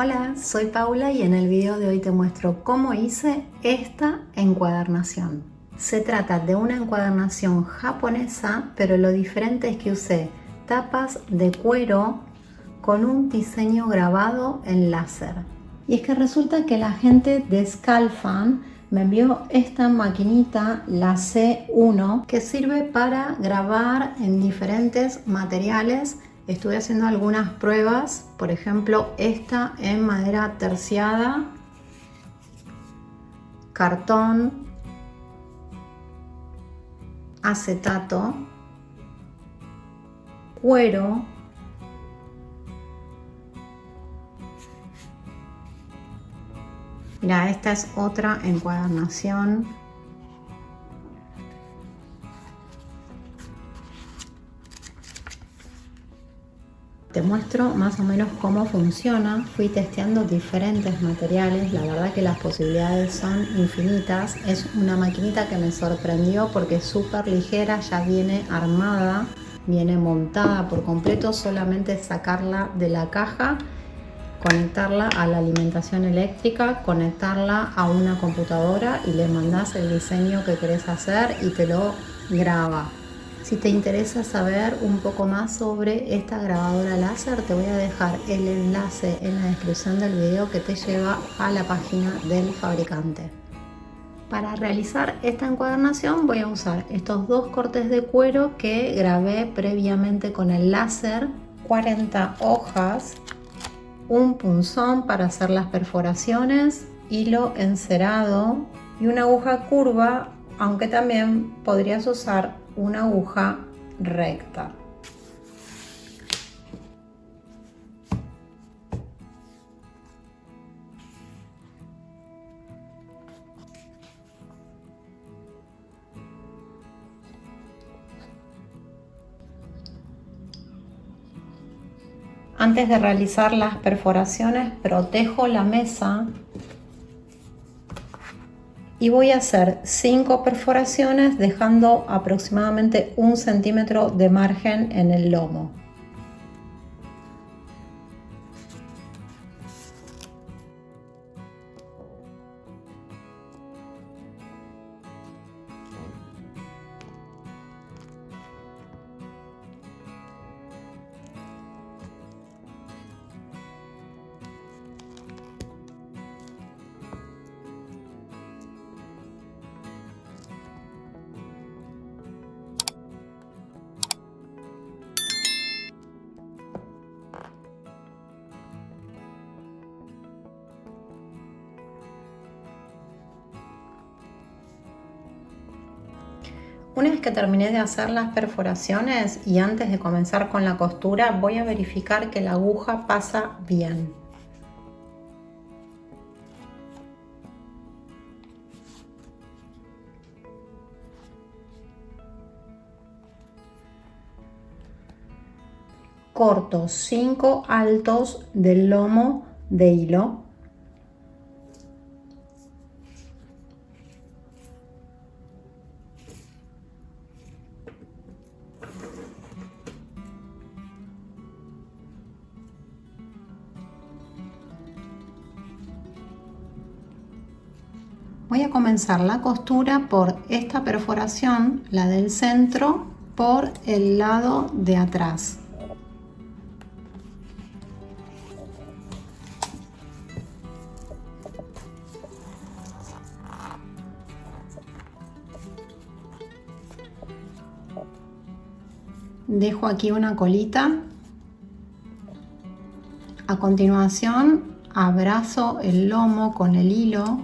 Hola, soy Paula y en el video de hoy te muestro cómo hice esta encuadernación. Se trata de una encuadernación japonesa, pero lo diferente es que usé tapas de cuero con un diseño grabado en láser. Y es que resulta que la gente de Scalfan me envió esta maquinita, la C1, que sirve para grabar en diferentes materiales. Estuve haciendo algunas pruebas, por ejemplo esta en madera terciada, cartón, acetato, cuero, mira, esta es otra encuadernación. Te muestro más o menos cómo funciona. Fui testeando diferentes materiales, la verdad que las posibilidades son infinitas. Es una maquinita que me sorprendió porque es súper ligera, ya viene armada, viene montada por completo, solamente sacarla de la caja, conectarla a la alimentación eléctrica, conectarla a una computadora y le mandás el diseño que querés hacer y te lo graba. Si te interesa saber un poco más sobre esta grabadora láser, te voy a dejar el enlace en la descripción del video que te lleva a la página del fabricante. Para realizar esta encuadernación voy a usar estos dos cortes de cuero que grabé previamente con el láser, 40 hojas, un punzón para hacer las perforaciones, hilo encerado y una aguja curva, aunque también podrías usar una aguja recta. Antes de realizar las perforaciones, protejo la mesa y voy a hacer 5 perforaciones dejando aproximadamente 1 centímetro de margen en el lomo. Una vez que terminé de hacer las perforaciones y antes de comenzar con la costura, voy a verificar que la aguja pasa bien. Corto 5 altos del lomo de hilo. Voy a comenzar la costura por esta perforación, la del centro, por el lado de atrás. Dejo aquí una colita. A continuación, abrazo el lomo con el hilo.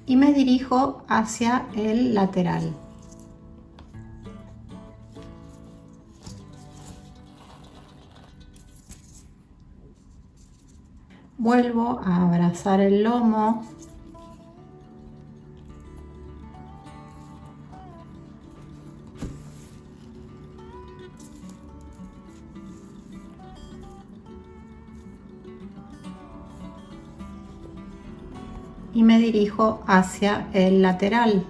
Y me dirijo hacia el lateral. Vuelvo a abrazar el lomo. Y me dirijo hacia el lateral.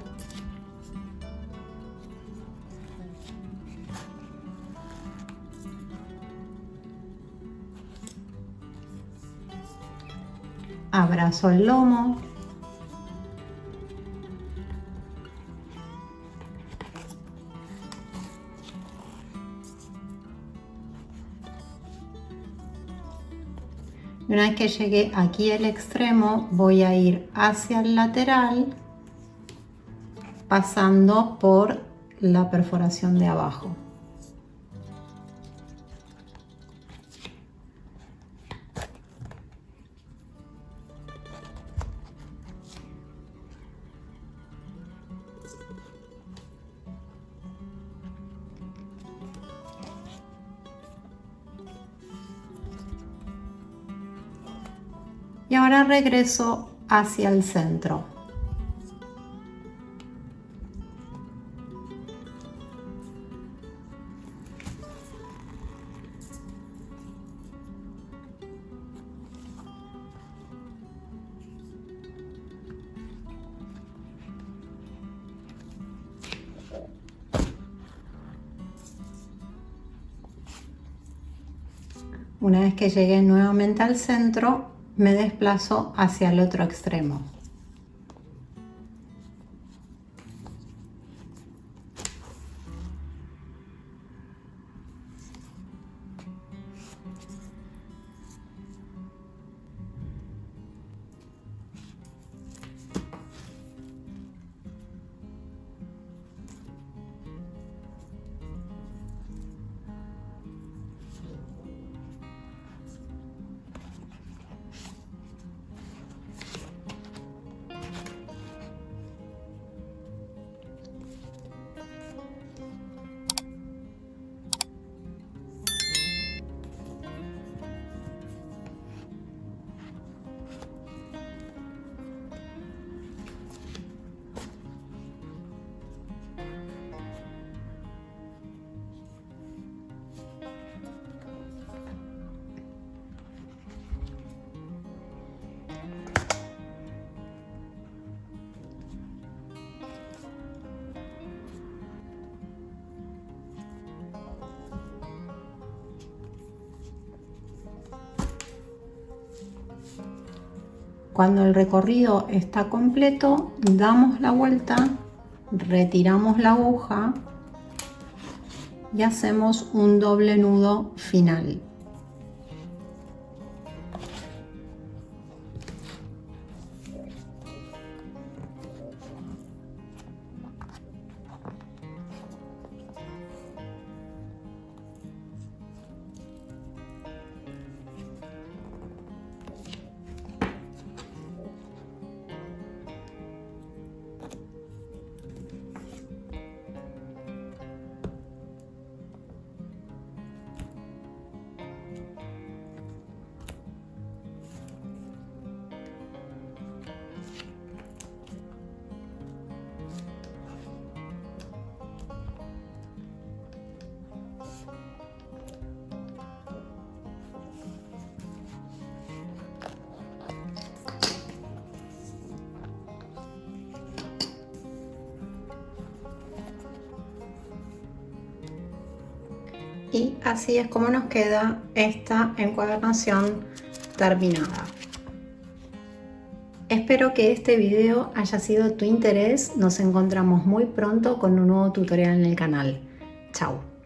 Abrazo el lomo. Y una vez que llegué aquí al extremo, voy a ir hacia el lateral, pasando por la perforación de abajo. Y ahora regreso hacia el centro. Una vez que llegué nuevamente al centro, me desplazo hacia el otro extremo. Cuando el recorrido está completo, damos la vuelta, retiramos la aguja y hacemos un doble nudo final. Y así es como nos queda esta encuadernación terminada. Espero que este video haya sido de tu interés. Nos encontramos muy pronto con un nuevo tutorial en el canal. Chao.